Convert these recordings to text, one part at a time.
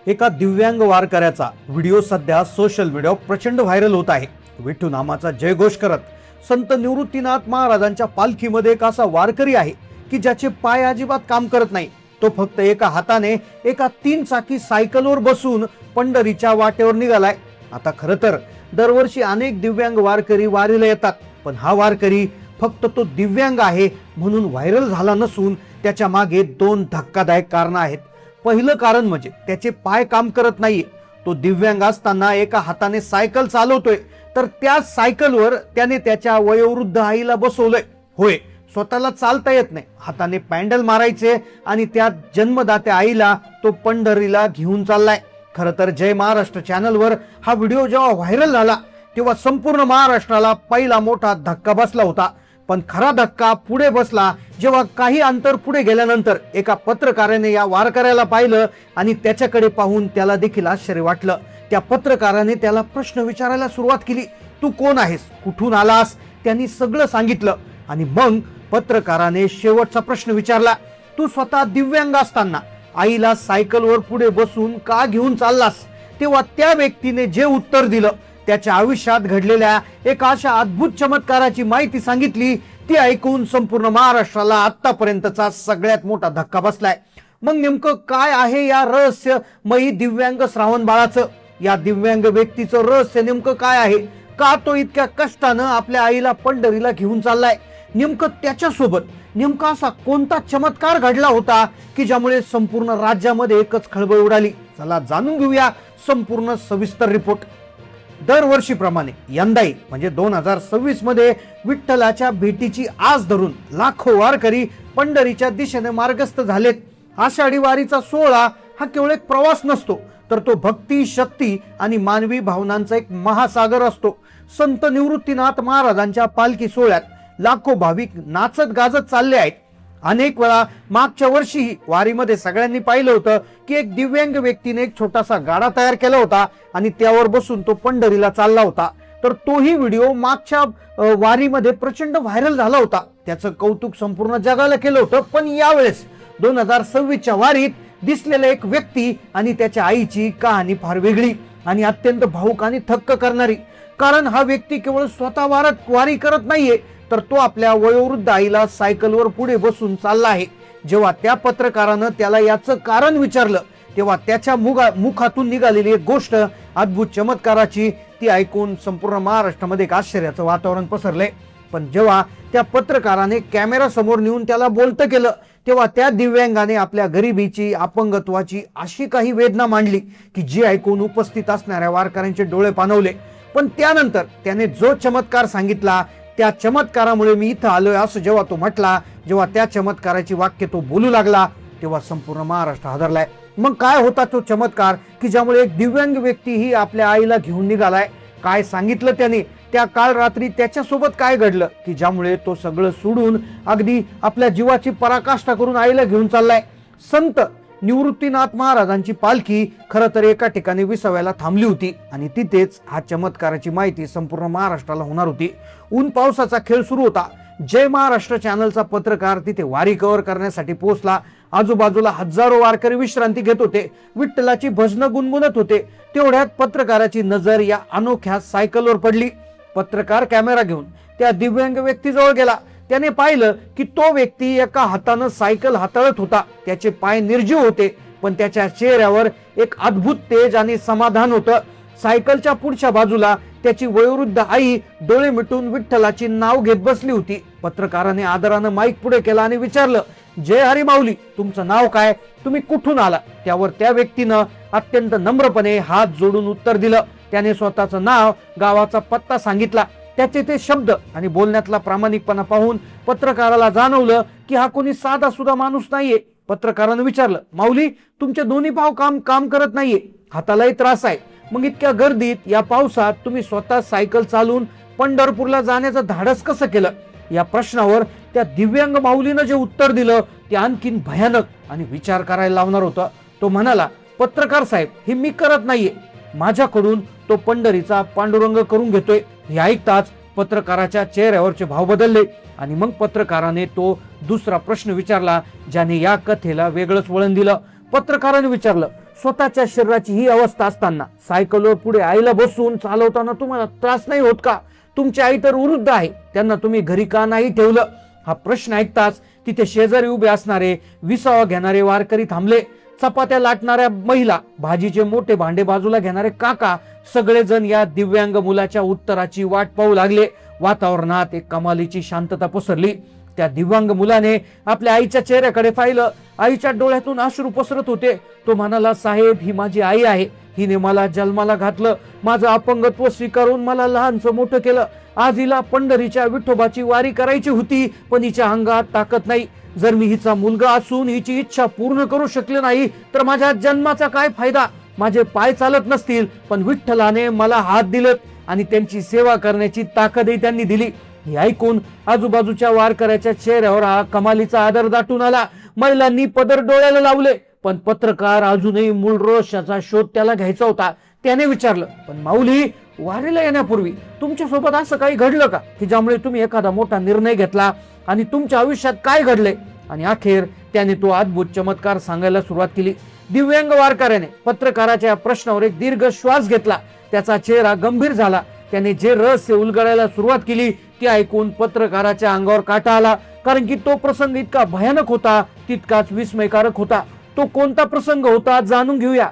एका दिव्यांग वारकऱ्याचा व्हिडिओ सध्या सोशल मीडियावर प्रचंड व्हायरल होत आहे। विठ्ठल नामाचा जयघोष करत संत निवृत्तीनाथ महाराजांच्या पालखीमध्ये एक असा वारकरी आहे की ज्याचे पाय अजिबात काम करत नाही। तो फक्त एका हाताने एका 3 चाकी सायकलवर बसून पंढरीच्या वाटेवर निघालाय। आता खरं तर दरवर्षी अनेक दिव्यांग वारकरी वारीला येतात, पण हा वारकरी फक्त तो दिव्यांग आहे म्हणून व्हायरल झाला नसून त्याच्या मागे 2 धक्कादायक कारण आहेत। पहिलं कारण म्हणजे त्याचे पाय काम करत नाहीये। तो दिव्यांग असताना एका हाताने सायकल चालवतोय, तर त्या सायकलवर त्याने त्याच्या वयोवृद्ध आईला बसवलंय। होय, स्वतःला चालता येत नाही, हाताने पॅन्डल मारायचे आणि त्या जन्मदात्या आईला तो पंढरीला घेऊन चाललाय। खरं तर जय महाराष्ट्र चॅनलवर हा व्हिडिओ जेव्हा व्हायरल झाला तेव्हा संपूर्ण महाराष्ट्राला पहिला मोठा धक्का बसला होता। पण खरा धक्का पुढे बसला जेव्हा काही अंतर पुढे गेल्यानंतर एका पत्रकाराने या वारकऱ्याला पाहिलं आणि त्याच्याकडे पाहून त्याला देखील आश्चर्य वाटलं। त्या पत्रकाराने त्याला प्रश्न विचारायला सुरुवात केली, तू कोण आहेस, कुठून आलास? त्यांनी सगळं सांगितलं आणि मग पत्रकाराने शेवटचा प्रश्न विचारला, तू स्वतः दिव्यांग असताना आईला सायकलवर पुढे बसून का घेऊन चाललास? तेव्हा त्या व्यक्तीने जे उत्तर दिलं त्याच्या आयुष्यात घडलेल्या एका अशा अद्भुत चमत्काराची माहिती सांगितली, ती ऐकून संपूर्ण महाराष्ट्राला आतापर्यंतचा सगळ्यात मोठा धक्का बसलाय। मग नेमकं काय आहे या रहस्यमयी दिव्यांग श्रावण बाळाचं? या दिव्यांग व्यक्तीचं रहस्य नेमकं काय आहे? का तो इतक्या कष्टानं आपल्या आईला पंढरीला घेऊन चाललाय? नेमकं त्याच्यासोबत नेमका असा कोणता चमत्कार घडला होता की ज्यामुळे संपूर्ण राज्यामध्ये एकच खळबळ उडाली? चला जाणून घेऊया संपूर्ण सविस्तर रिपोर्ट। दरवर्षीप्रमाणे यंदाही म्हणजे 2026 मध्ये विठ्ठलाच्या भेटीची आस धरून लाखो वारकरी पंढरीच्या दिशेने मार्गस्थ झालेत। आषाढी वारीचा सोहळा हा केवळ एक प्रवास नसतो, तर तो भक्ती, शक्ती आणि मानवी भावनांचा एक महासागर असतो। संत निवृत्तीनाथ महाराजांच्या पालखी सोहळ्यात लाखो भाविक नाचत गाजत चालले आहेत। अनेक वेळा मागच्या वर्षी वारीमध्ये सगळ्यांनी पाहिलं होतं की एक दिव्यांग व्यक्तीने एक छोटासा गाडा तयार केला होता आणि त्यावर बसून तो पंढरीला चालला होता। तर तोही व्हिडिओ मागच्या वारीमध्ये प्रचंड व्हायरल झाला होता, त्याचं कौतुक संपूर्ण जगाला केलं होतं। पण यावेळेस 2026च्या वारीत दिसलेला एक व्यक्ती आणि त्याच्या आईची कहाणी फार वेगळी आणि अत्यंत भावुक आणि थक्क करणारी। कारण हा व्यक्ती केवळ स्वतः वारी करत नाहीये, तर तो आपल्या वयोवृद्ध आईला सायकलवर पुढे बसून चालला आहे। जेव्हा त्या पत्रकारानं त्याला याचं कारण विचारलं तेव्हा त्याच्या मुखातून निघालेली एक गोष्ट अद्भुत चमत्काराची, ती ऐकून संपूर्ण महाराष्ट्रामध्ये एक आश्चर्याचं वातावरण पसरलंय। पण जेव्हा त्या पत्रकाराने कॅमेरा समोर नेऊन त्याला बोलतं केलं तेव्हा त्या दिव्यांगाने आपल्या गरिबीची, अपंगत्वाची अशी काही वेदना मांडली की जी ऐकून उपस्थित असणाऱ्या वारकऱ्यांचे डोळे पाणवले। पण त्यानंतर त्याने जो चमत्कार सांगितला, त्या चमत्कारामुळे मी इथं आलोय असं जेव्हा तो म्हटला, जेव्हा त्या चमत्काराची वाक्य तो बोलू लागला तेव्हा संपूर्ण महाराष्ट्र हादरलाय। मग काय होता तो चमत्कार की ज्यामुळे एक दिव्यांग व्यक्ती ही आपल्या आईला घेऊन निघालाय? काय सांगितलं त्याने? त्या काल रात्री त्याच्यासोबत काय घडलं की ज्यामुळे तो सगळं सोडून अगदी आपल्या जीवाची पराकाष्ठा करून आईला घेऊन चाललाय? संत निवृत्तीनाथ महाराजांची पालखी खरं तर एका ठिकाणी विसाव्याला थांबली होती आणि तिथेच हा चमत्काराची माहिती संपूर्ण महाराष्ट्राला होणार होती। ऊन पावसाचा खेळ सुरू होता। जय महाराष्ट्र चॅनलचा पत्रकार तिथे वारी कव्हर करण्यासाठी पोहोचला। आजूबाजूला हजारो वारकरी विश्रांती घेत होते, विठ्ठलाची भजनं गुणगुणत होते। तेवढ्यात पत्रकाराची नजर या अनोख्या सायकलवर पडली। पत्रकार कॅमेरा घेऊन त्या दिव्यांग व्यक्तीजवळ गेला। त्याने पाहिलं की तो व्यक्ती एका हातानं सायकल हाताळत होता, त्याचे पाय निर्जीव होते, पण त्याच्या चेहऱ्यावर एक अद्भुत तेज आणि समाधान होतं। सायकलच्या पुढच्या बाजूला त्याची वयोवृद्ध आई डोळे मिटून विठ्ठलाची नाव घेत बसली होती। पत्रकाराने आदरानं माईक पुढे केला आणि विचारलं, जय हरी माऊली, तुमचं नाव काय, तुम्ही कुठून आला? त्यावर त्या व्यक्तीनं अत्यंत नम्रपणे हात जोडून उत्तर दिलं। त्याने स्वतःचं नाव, गावाचा पत्ता सांगितला। त्याचे ते शब्द आणि बोलण्यातला प्रामाणिकपणा पाहून पत्रकाराला जाणवलं की हा कोणी साधा सुद्धा माणूस नाहीये। पत्रकारानं विचारलं, माऊली, तुमचे दोन्ही पाव काम करत नाहीये, हातालाही त्रास आहे, मग इतक्या गर्दीत या पावसात तुम्ही स्वतः सायकल चालून पंढरपूरला जाण्याचं धाडस कसं केलं? या प्रश्नावर त्या दिव्यांग माऊलीनं जे उत्तर दिलं ते आणखीन भयानक आणि विचार करायला लावणार होतं। तो म्हणाला, पत्रकार साहेब, हे मी करत नाहीये, माझ्याकडून तो पंढरीचा पांडुरंग करून घेतोय। हे ऐकताच पत्रकाराच्या चेहऱ्यावरचे भाव बदलले आणि मग पत्रकाराने तो दुसरा प्रश्न विचारला ज्याने या कथेला वेगळंच वळण दिलं। पत्रकाराने विचारलं, स्वतःच्या शरीराची ही अवस्था असताना सायकलवर पुढे आईला बसून चालवताना तुम्हाला त्रास नाही होत का? तुमची आई तर वृद्ध आहे, त्यांना तुम्ही घरी का नाही ठेवलं? हा प्रश्न ऐकताच तिथे शेजारी उभे असणारे विसावा घेणारे वारकरी थांबले. चपात्या लाटणाऱ्या महिला, भाजीचे मोठे भांडे बाजूला घेणारे काका, सगळेजण या दिव्यांग मुलाच्या उत्तराची वाट पाहू लागले. वातावरणात एक कमालीची शांतता पसरली. त्या दिव्यांग मुलाने आपल्या आईच्या चेहऱ्याकडे पाहिलं. आईच्या डोळ्यातून अश्रू पसरत होते. तो म्हणाला, साहेब, ही माझी आई आहे. हिने मला जन्माला घातलं, माझं अपंगत्व स्वीकारून मला लहानचं मोठं केलं. आज हिला पंढरीच्या विठोबाची वारी करायची होती, पण हिच्या अंगात ताकद नाही. जर मी हिचा मुलगा असून हिची इच्छा पूर्ण करू शकले नाही तर माझ्या जन्माचा काय फायदा? माझे पाय चालत नसतील, पण विठ्ठलाने मला हात दिलेत आणि त्यांची सेवा करण्याची ताकदही त्यांनी दिली. हे ऐकून आजूबाजूच्या वारकऱ्याच्या चेहऱ्यावर हा कमालीचा आदर दाटून आला. महिलांनी पदर डोळ्याला लावले, पण पत्रकार अजूनही मूळ रहस्याचा शोध त्याला घ्यायचा होता. त्याने विचारलं, पण माऊली, वारीला येण्यापूर्वी तुमच्यासोबत असं काही घडलं का की ज्यामुळे तुम्ही एखादा मोठा निर्णय घेतला आणि तुमच्या आयुष्यात काय घडले? आणि अखेर त्याने तो अद्भुत चमत्कार सांगायला सुरुवात केली. दिव्यांग वारकऱ्याने पत्रकाराच्या प्रश्नावर एक दीर्घ श्वास घेतला. त्याचा चेहरा गंभीर झाला. त्याने जे रहस्य उलगडायला सुरुवात केली ते ऐकून पत्रकाराच्या अंगावर काटा आला. कारण की तो प्रसंग इतका भयानक होता, तितकाच विस्मयकारक होता. तो कोणता प्रसंग होता जाणून घेऊया.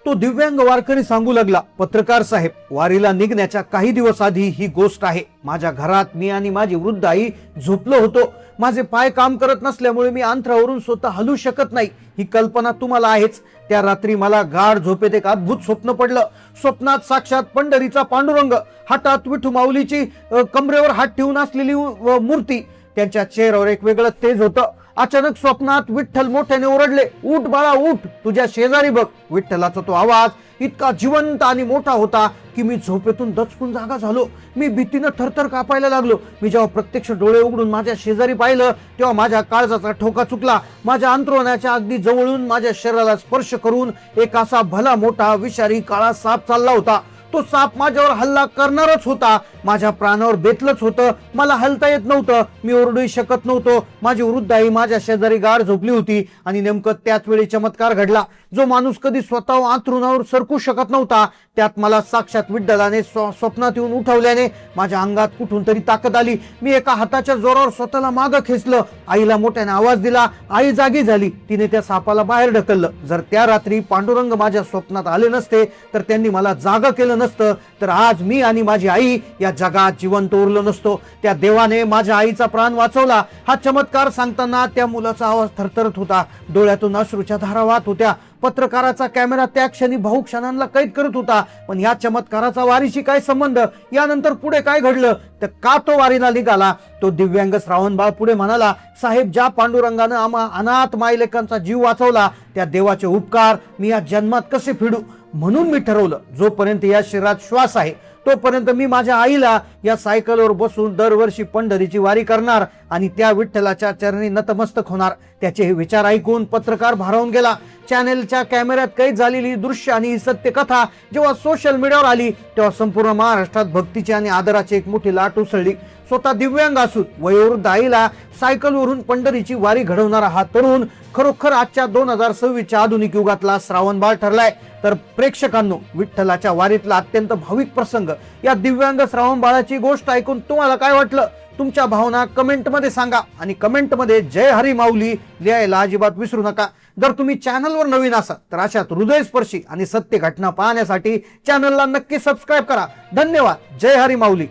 तो दिव्यांग वारकरी सांगू लागला, पत्रकार साहेब, वारीला निघण्याच्या काही दिवस आधी ही गोष्ट आहे. माझ्या घरात मी आणि माझी वृद्ध आई झोपलो होतो. माझे पाय काम करत नसल्यामुळे मी अंतरावरून स्वतः हलू शकत नाही. ही कल्पना तुम्हाला आहेच. त्या रात्री मला गाढ झोपेत एक अद्भुत स्वप्न पडलं. स्वप्नात साक्षात पंढरीचा पांडुरंग, हातात विठू माऊलीची कमरेवर हात ठेवून असलेली मूर्ती, त्यांच्या चेहऱ्यावर एक वेगळं तेज होतं. अचानक स्वप्नात विठ्ठल मोठ्याने ओरडले, उठ बाळा उठ, तुझ्या शेजारी बघ. विठ्ठलाचा तो आवाज इतका जिवंत आणि मोठा होता की मी झोपेतून दचकून जागा झालो. मी भीतीनं थरथर कापायला लागलो. मी जेव्हा प्रत्यक्ष डोळे उघडून माझ्या शेजारी पाहिलं तेव्हा माझ्या काळजाचा ठोका चुकला. माझ्या अंतरोनाच्या अगदी जवळून माझ्या शरीराला स्पर्श करून एक असा भला मोठा विषारी काळा साप चालला होता. तो साप माझ्यावर हल्ला करणारच होता. माझ्या प्राणावर बेतलंच होतं. मला हलता येत नव्हतं. मी ओरडूही शकत नव्हतो. माझी वृद्ध आई माझ्या शेजारी गाढ झोपली होती. आणि नेमकं त्याच वेळी चमत्कार घडला. जो माणूस कधी स्वतः अंथरुणावर सरकू शकत नव्हता, त्यात मला साक्षात विठ्ठलाने स्वप्नात येऊन उठवल्याने माझ्या अंगात कुठून तरी ताकद आली. मी एका हाताच्या जोरावर स्वतःला मागं खेचलं. आईला मोठ्याने आवाज दिला. आई जागी झाली. तिने त्या सापाला बाहेर ढकललं. जर त्या रात्री पांडुरंग माझ्या स्वप्नात आले नसते, तर त्यांनी मला जागा केलं नसतं, तर आज मी आणि माझी आई या जगात जिवंत उरलो नसतो. त्या देवाने माझ्या आईचा प्राण वाचवला. हा चमत्कार सांगताना त्या मुलाचा आवाज थरथरत होता. डोळ्यातून अश्रूच्या धारा वाहत होत्या. पत्रकाराचा कॅमेरा त्या क्षणी भाऊक क्षणांना कैद करत होता. पण या चमत्काराचा वारीशी काय संबंध? यानंतर पुढे काय घडलं? तर का तो वारीला निघाला? तो दिव्यांग श्रावणबाळ पुढे म्हणाला, साहेब, ज्या पांडुरंगानं आम्हा अनाथ मायलेकांचा जीव वाचवला, त्या देवाचे उपकार मी या जन्मात कसे फेडू? म्हणून मी ठरवलं, जोपर्यंत या शरीरात श्वास आहे तोपर्यंत मी माझ्या आईला या सायकलवर बसून दरवर्षी पंढरीची वारी करणार आणि त्या विठ्ठलाच्या चरणी नतमस्तक होणार. त्याचे हे विचार ऐकून पत्रकार भारावून गेला. चॅनेलच्या कॅमेऱ्यात कैद झालेली दृश्य आणि ही सत्य कथा जेव्हा सोशल मीडियावर आली तेव्हा संपूर्ण महाराष्ट्रात भक्तीची आणि आदराची एक मोठी लाट उसळली. स्वतः दिव्यांग असून वयोवृद्ध आईला सायकलवरून पंढरीची वारी घडवणारा हा तरुण खरोखर आजच्या 2026च्या आधुनिक युगातला श्रावणबाळ ठरलाय. तर प्रेक्षकांनो, विठ्ठलाच्या वारीतला अत्यंत भाविक प्रसंग, या दिव्यांग श्रावणबाळाची गोष्ट ऐकून तुम्हाला काय वाटलं? तुमच्या भावना कमेंटमध्ये सांगा आणि कमेंटमध्ये जय हरी माऊली लिहायला अजिबात विसरू नका. जर तुम्ही चॅनलवर नवीन असाल तर अशात हृदयस्पर्शी आणि सत्य घटना पाहण्यासाठी चॅनलला नक्की सबस्क्राईब करा. धन्यवाद. जय हरी माऊली.